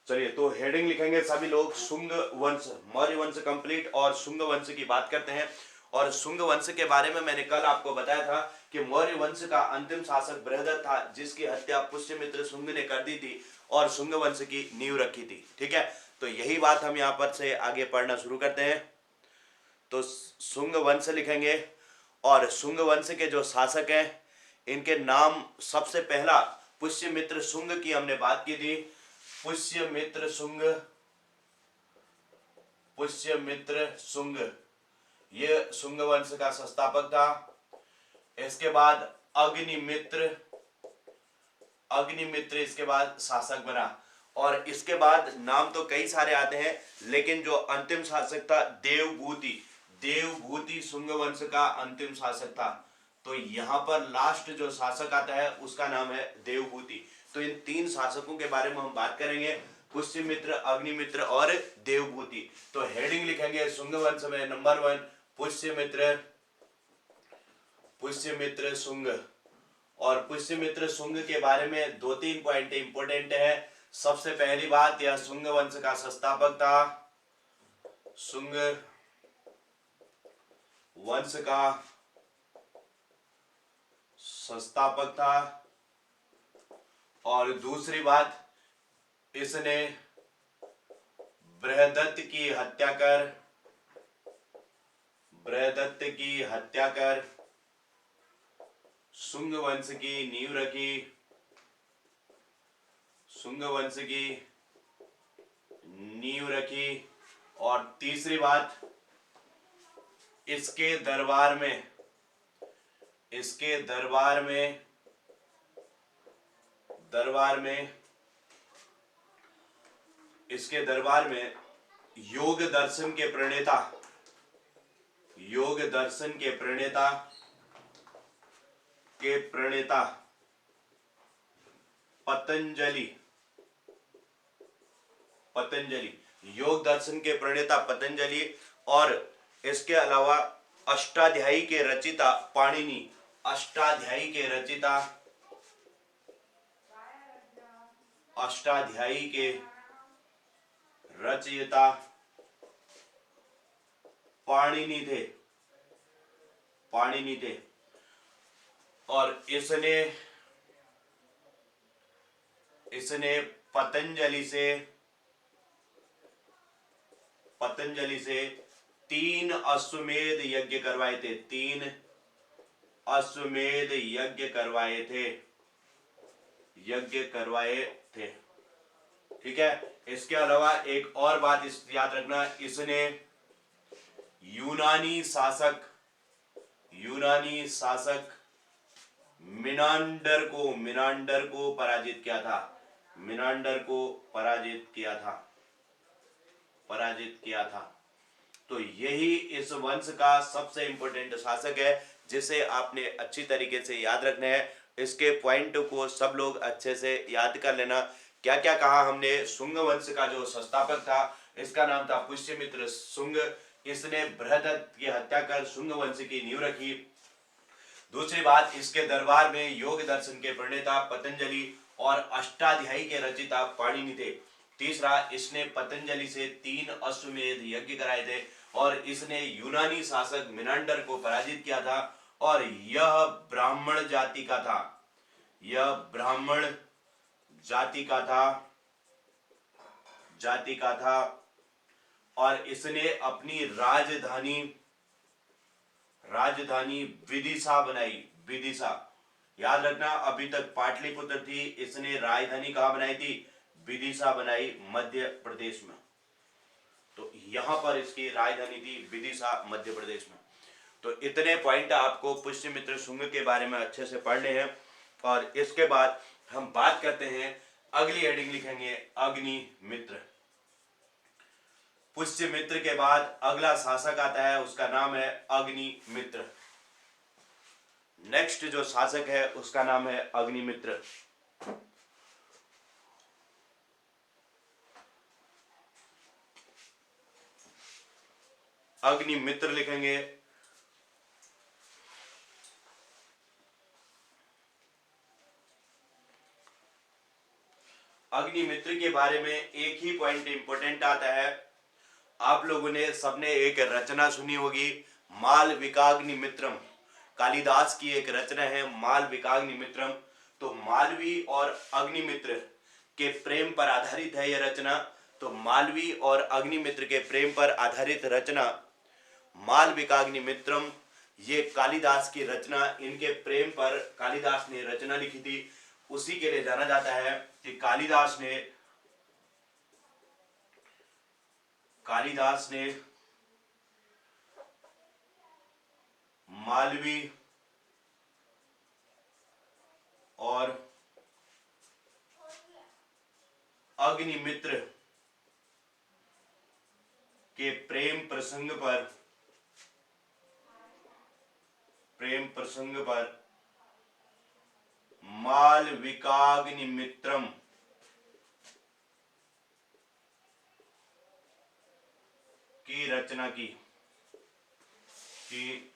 चलिए, तो हेडिंग लिखेंगे सभी लोग शुंग वंश, मौर्य वंश कंप्लीट और शुंग वंश की बात करते हैं। और शुंग वंश के बारे में मैंने कल आपको बताया था कि मौर्य वंश का अंतिम शासक बृहदत्त था, जिसकी हत्या पुष्यमित्र शुंग ने कर दी थी और शुंग वंश की नींव रखी थी। ठीक है, तो यही बात हम यहाँ पर से आगे पढ़ना शुरू करते हैं। तो शुंग वंश लिखेंगे और शुंग वंश के जो शासक हैं इनके नाम, सबसे पहला पुष्यमित्र शुंग की हमने बात की थी। पुष्यमित्र शुंग, पुष्यमित्र शुंग ये शुंग वंश का संस्थापक था। इसके बाद अग्निमित्र, अग्निमित्र इसके बाद शासक बना। और इसके बाद नाम तो कई सारे आते हैं, लेकिन जो अंतिम शासक था देवभूति, देवभूति शुंग वंश का अंतिम शासक था। तो यहाँ पर लास्ट जो शासक आता है उसका नाम है देवभूति। तो इन तीन शासकों के बारे में हम बात करेंगे, पुष्यमित्र, अग्निमित्र और देवभूति। तो हेडिंग लिखेंगे शुंग वंश में नंबर 1 पुष्यमित्र, पुष्यमित्र शुंग। और पुष्यमित्र शुंग के बारे में 2-3 पॉइंट इंपोर्टेंट है। सबसे पहली बात, यह शुंग वंश का संस्थापक था, शुंग वंश का संस्थापक था। और दूसरी बात, इसने बृहदत्त की हत्या कर, बृहदत्त की हत्या कर शुंग वंश की नींव रखी, शुंग वंश की नींव रखी। और तीसरी बात, इसके दरबार में, इसके दरबार में, दरबार में, इसके दरबार में योग दर्शन के प्रणेता, योग दर्शन के प्रणेता, के प्रणेता पतंजलि, पतंजलि, योग दर्शन के प्रणेता पतंजलि। और इसके अलावा अष्टाध्यायी के रचिता पाणिनि, अष्टाध्यायी के रचिता, अष्टाध्यायी के रचयिता पाणिनि थे, पाणिनि थे। और इसने, इसने पतंजलि से, पतंजलि से 3 अश्वमेध यज्ञ करवाए थे, 3 अश्वमेध यज्ञ करवाए थे, यज्ञ करवाए थे। ठीक है, इसके अलावा एक और बात इस याद रखना, इसने यूनानी शासक, यूनानी शासक मिनांडर को, मिनांडर को पराजित किया था, मिनांडर को पराजित किया था, पराजित किया था। तो यही इस वंश का सबसे इंपॉर्टेंट शासक है, जिसे आपने अच्छी तरीके से याद रखना है। इसके पॉइंट को सब लोग अच्छे से याद कर लेना। क्या क्या कहा हमने, शुंग वंश का जो संस्थापक था इसका नाम था पुष्यमित्र शुंग, इसने बृहदत्त की हत्या कर शुंग वंश की नींव रखी। दूसरी बात, इसके दरबार में योग दर्शन के प्रणेता पतंजलि और अष्टाध्यायी के रचिता पाणिनि थे। तीसरा, इसने पतंजलि से 3 अश्वमेध यज्ञ कराए थे और इसने यूनानी शासक मिनांडर को पराजित किया था। और यह ब्राह्मण जाति का था, यह ब्राह्मण जाति का था, जाति का था। और इसने अपनी राजधानी, राजधानी विदिशा बनाई, विदिशा। याद रखना, अभी तक पाटलिपुत्र थी, इसने राजधानी कहां बनाई थी, विदिशा बनाई, मध्य प्रदेश में। तो यहां पर इसकी राजधानी थी विदिशा, मध्य प्रदेश में। तो इतने पॉइंट आपको पुष्यमित्र शुंग के बारे में अच्छे से पढ़ने हैं। और इसके बाद हम बात करते हैं, अगली हेडिंग लिखेंगे अग्निमित्र। पुष्यमित्र के बाद अगला शासक आता है, उसका नाम है अग्निमित्र। नेक्स्ट जो शासक है उसका नाम है अग्निमित्र। अग्निमित्र लिखेंगे। अग्निमित्र के बारे में एक ही पॉइंट इंपॉर्टेंट आता है। आप लोगों ने सबने एक रचना सुनी होगी, मालविकाग्निमित्रम। कालिदास की एक रचना है मालविकाग्निमित्रम। तो मालवी और अग्निमित्र के प्रेम पर आधारित है यह रचना। तो मालवी और अग्निमित्र के प्रेम पर आधारित रचना मालविकाग्निमित्रम, ये कालिदास की रचना, इनके प्रेम पर कालिदास ने रचना लिखी थी। उसी के लिए जाना जाता है कि कालिदास ने मालवी और अग्निमित्र के प्रेम प्रसंग पर मालविकाग्निमित्रम की रचना की थी।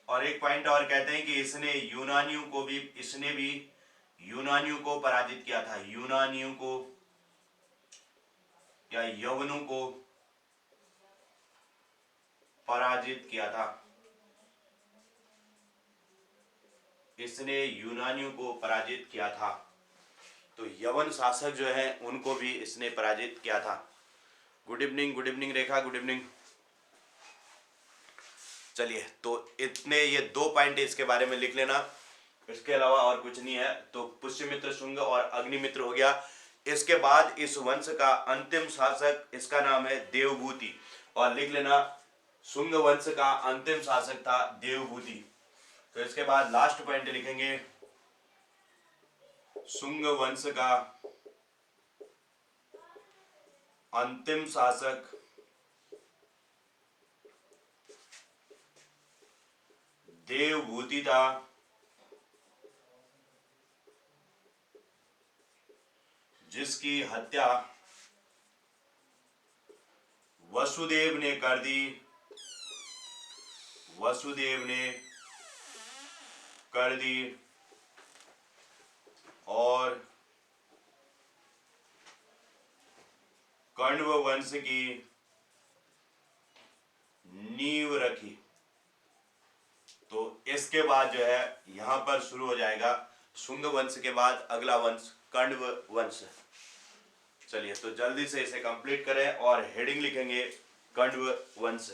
और एक पॉइंट और कहते हैं कि इसने भी यूनानियों को पराजित किया था। यूनानियों को या यवनों को पराजित किया था। इसने यूनानियों को पराजित किया था। तो यवन शासक जो है उनको भी इसने पराजित किया था। गुड इवनिंग रेखा, गुड इवनिंग। चलिए, तो इतने ये 2 पॉइंट इसके बारे में लिख लेना, इसके अलावा और कुछ नहीं है। तो पुष्यमित्र, शुंग और अग्निमित्र हो गया। इसके बाद इस वंश का अंतिम शासक, इसका नाम है देवभूति। और लिख लेना, शुंग वंश का अंतिम शासक था देवभूति। तो इसके बाद लास्ट पॉइंट लिखेंगे, शुंग वंश का अंतिम शासक देवभूति था, जिसकी हत्या वसुदेव ने कर दी। और कण्व वंश की नींव रखी। तो इसके बाद जो है यहां पर शुरू हो जाएगा शुंग वंश के बाद अगला वंश कण्व वंश। चलिए, तो जल्दी से इसे कंप्लीट करें और हेडिंग लिखेंगे कण्व वंश।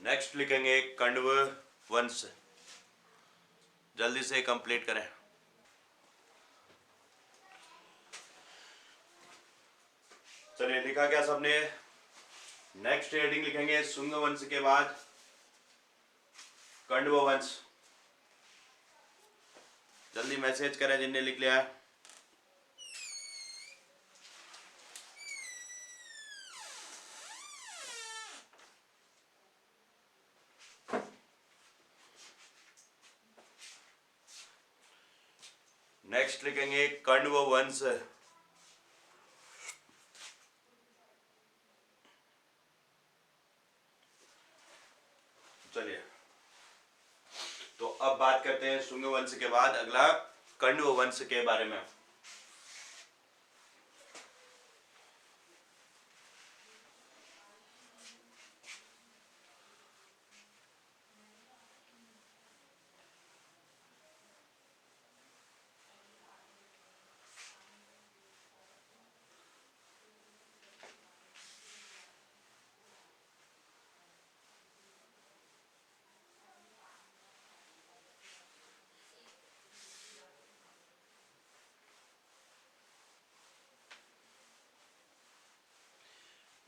नेक्स्ट लिखेंगे कण्व वंश। जल्दी से कंप्लीट करें। चलिए, लिखा क्या सबने? नेक्स्ट हेडिंग लिखेंगे शुंग वंश के बाद कण्व वंश। जल्दी मैसेज करें जिनने लिख लिया है। नेक्स्ट लिखेंगे कण्व वंश। चलिए, तो अब बात करते हैं शुंग वंश के बाद अगला कण्व वंश के बारे में।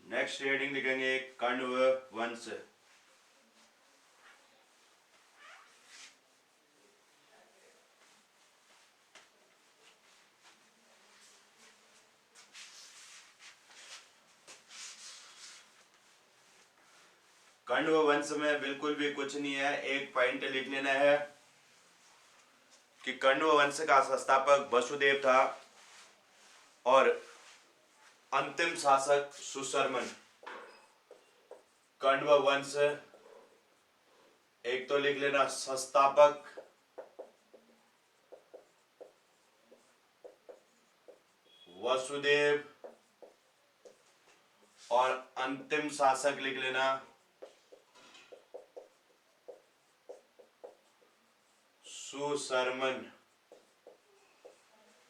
नेक्स्ट हेडिंग लिखेंगे कण्व वंश। कण्व वंश में बिल्कुल भी कुछ नहीं है, एक पॉइंट लिख लेना है, कि कण्व वंश का संस्थापक वसुदेव था और अंतिम शासक सुशर्मन। कण्व वंश, एक तो लिख लेना संस्थापक वसुदेव और अंतिम शासक लिख लेना सुशर्मन।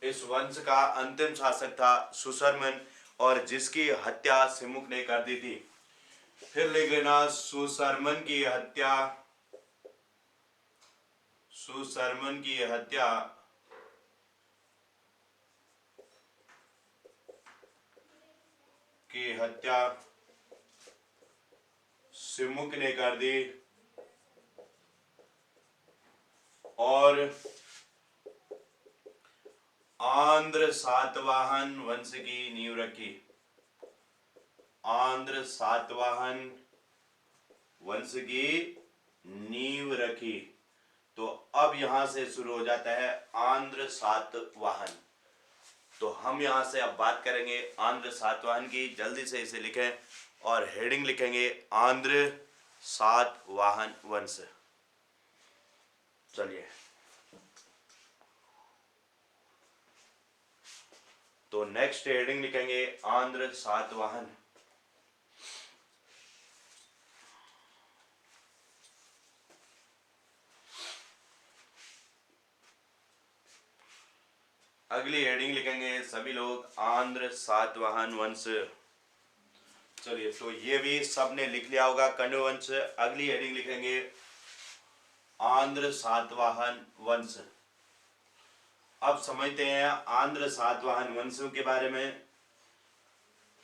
इस वंश का अंतिम शासक था सुशर्मन और जिसकी हत्या सिमुक ने कर दी थी। फिर लिख लेना सुशर्मन की हत्या, सुशर्मन की हत्या सिमुक ने कर दी और आंध्र सातवाहन वंश की नींव रखी। आंध्र सातवाहन वंश की नींव रखी। तो अब यहां से शुरू हो जाता है आंध्र सातवाहन। तो हम यहां से अब बात करेंगे आंध्र सातवाहन की। जल्दी से इसे लिखें और हेडिंग लिखेंगे आंध्र सातवाहन वंश। चलिए, तो नेक्स्ट हेडिंग लिखेंगे आंध्र सातवाहन। अगली हेडिंग लिखेंगे सभी लोग आंध्र सातवाहन वंश। चलिए, तो ये भी सबने लिख लिया होगा कण्व वंश। अगली हेडिंग लिखेंगे आंध्र सातवाहन वंश। अब समझते हैं आंध्र सातवाहन वंशों के बारे में।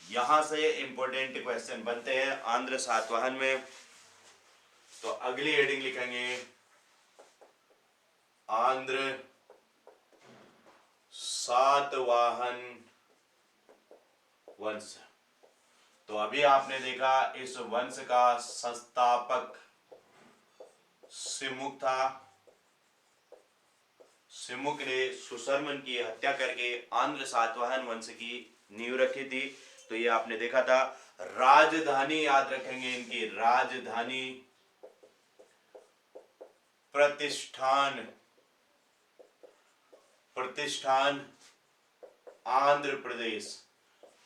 यहां से इंपॉर्टेंट क्वेश्चन बनते हैं आंध्र सातवाहन में। तो अगली हेडिंग लिखेंगे आंध्र सातवाहन वंश। तो अभी आपने देखा इस वंश का संस्थापक सिमुक था। सिमुक ने सुशर्मन की हत्या करके आंध्र सातवाहन वंश की नींव रखी थी। तो ये आपने देखा था। राजधानी याद रखेंगे इनकी, राजधानी प्रतिष्ठान, प्रतिष्ठान आंध्र प्रदेश।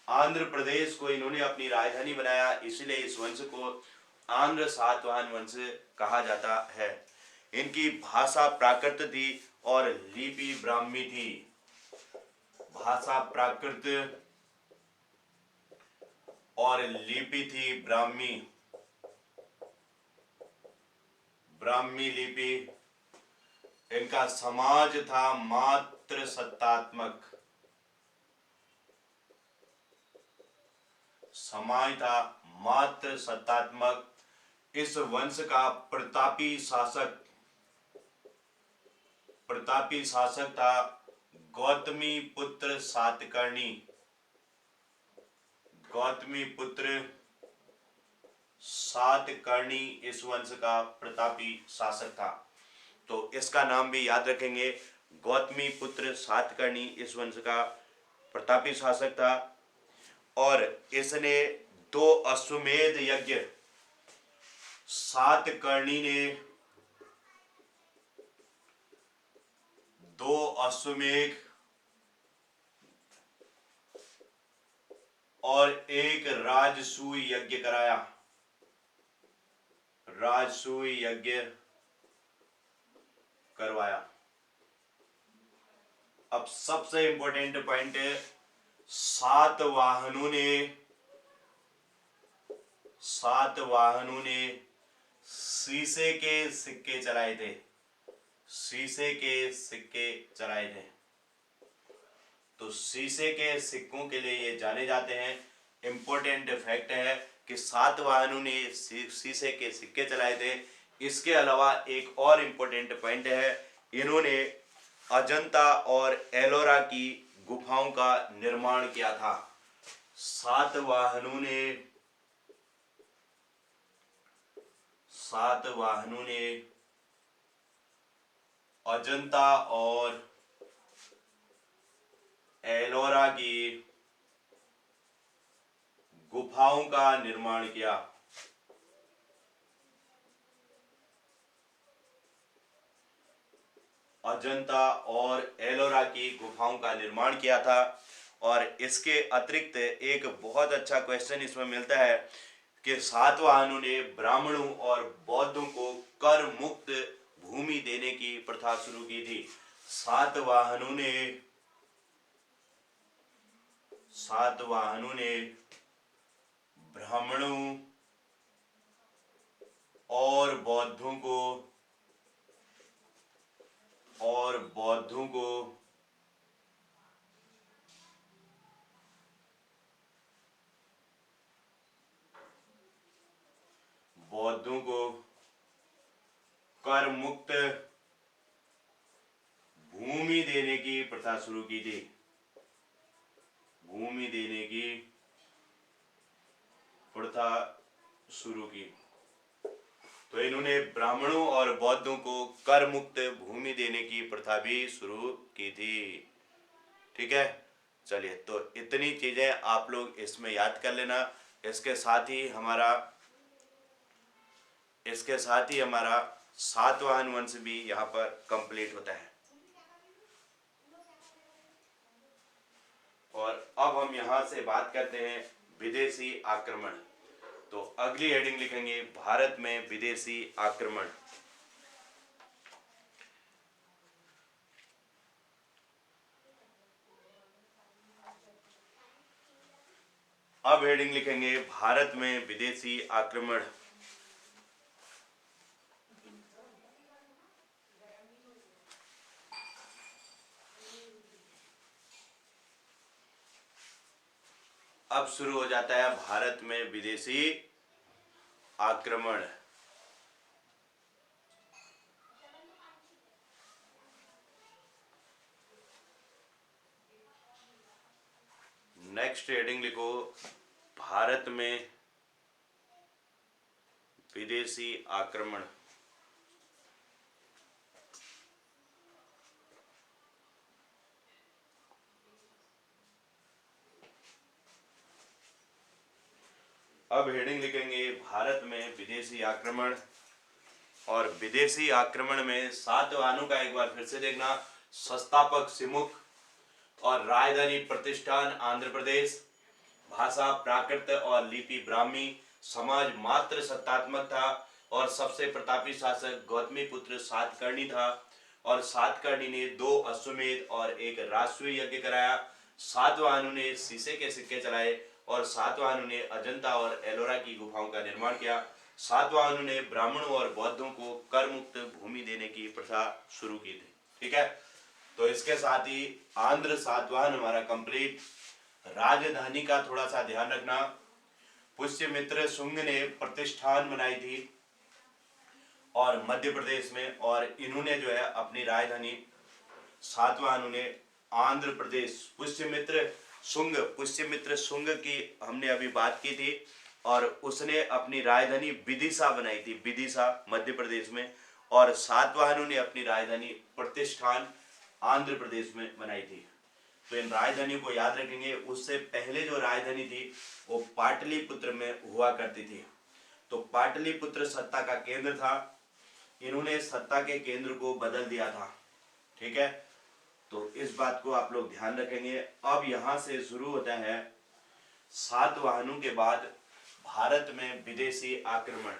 आंध्र प्रदेश को इन्होंने अपनी राजधानी बनाया, इसलिए इस वंश को आंध्र सातवाहन वंश कहा जाता है। इनकी भाषा प्राकृत थी और लिपि ब्राह्मी थी। भाषा प्राकृत और लिपि थी ब्राह्मी, ब्राह्मी लिपि। इनका समाज था मात्र सत्तात्मक, समाज था मात्र सत्तात्मक। इस वंश का प्रतापी शासक था गौतमी पुत्र सातकर्णी। गौतमी पुत्र सातकर्णी इस वंश का प्रतापी शासक था। तो इसका नाम भी याद रखेंगे, गौतमी पुत्र सातकर्णी इस वंश का प्रतापी शासक था। और इसने 2 अश्वमेध यज्ञ, सातकर्णी ने 2 अश्वमेध और 1 राजसूय यज्ञ कराया। राजसूय यज्ञ करवाया। अब सबसे इंपॉर्टेंट पॉइंट है, सातवाहनों ने शीशे के सिक्के चलाए थे। शीशे के सिक्के चलाए थे। तो शीशे के सिक्कों के लिए ये जाने जाते हैं। इंपॉर्टेंट फैक्ट है कि सातवाहनों ने शीशे के सिक्के चलाए थे। इसके अलावा एक और इंपॉर्टेंट पॉइंट है, इन्होंने अजंता और एलोरा की गुफाओं का निर्माण किया था। सातवाहनों ने अजंता और एलोरा की गुफाओं का निर्माण किया। अजंता और एलोरा की गुफाओं का निर्माण किया था। और इसके अतिरिक्त एक बहुत अच्छा क्वेश्चन इसमें मिलता है कि सातवाहनों ने ब्राह्मणों और बौद्धों को कर मुक्त भूमि देने की प्रथा शुरू की थी। सातवाहनों ने ब्राह्मणों और बौद्धों को कर मुक्त भूमि देने की प्रथा शुरू की थी। भूमि देने की प्रथा शुरू की। तो इन्होंने ब्राह्मणों और बौद्धों को कर मुक्त भूमि देने की प्रथा भी शुरू की थी। ठीक है, चलिए, तो इतनी चीजें आप लोग इसमें याद कर लेना। इसके साथ ही हमारा सातवाहन वंश भी यहाँ पर कंप्लीट होता है। और अब हम यहाँ से बात करते हैं विदेशी आक्रमण। तो अगली हेडिंग लिखेंगे भारत में विदेशी आक्रमण। अब हेडिंग लिखेंगे भारत में विदेशी आक्रमण। अब शुरू हो जाता है भारत में विदेशी आक्रमण। नेक्स्ट हेडिंग लिखो भारत में विदेशी आक्रमण। अब हेडिंग लिखेंगे भारत में विदेशी आक्रमण। और विदेशी आक्रमण में सातवाहनों का एक बार फिर से देखना। संस्थापक सिमुक और राजधानी प्रतिष्ठान आंध्र प्रदेश। भाषा प्राकृत और लिपि ब्राह्मी। समाज मात्र सत्तात्मक था और सबसे प्रतापी शासक गौतमीपुत्र सातकर्णी था। और सातकर्णी ने 2 अश्वमेध और एक राष्ट्रीय यज्ञ कराया। सातवाहनों ने शीशे के सिक्के चलाए और सातवाहनों ने अजंता और एलोरा की गुफाओं का निर्माण किया। सातवाहनों ने ब्राह्मणों और बौद्धों को कर मुक्त भूमि देने की प्रथा शुरू की थी। ठीक है, तो इसके साथ ही आंध्र सातवाहन हमारा कंप्लीट। राजधानी का थोड़ा सा ध्यान रखना। पुष्यमित्र शुंग ने प्रतिष्ठान बनाई थी और मध्य प्रदेश में, और इन्होंने जो है अपनी राजधानी सातवाहनों ने आंध्र प्रदेश पुष्यमित्र शुंग की हमने अभी बात की थी। और उसने अपनी राजधानी विदिशा बनाई थी, विदिशा मध्य प्रदेश में। और सातवाहनों ने अपनी राजधानी प्रतिष्ठान आंध्र प्रदेश में बनाई थी। तो इन राजधानी को याद रखेंगे। उससे पहले जो राजधानी थी वो पाटलिपुत्र में हुआ करती थी। तो पाटलिपुत्र सत्ता का केंद्र था। इन्होंने सत्ता के केंद्र को बदल दिया था। ठीक है, तो इस बात को आप लोग ध्यान रखेंगे। अब यहां से शुरू होता है सातवाहनों के बाद भारत में विदेशी आक्रमण।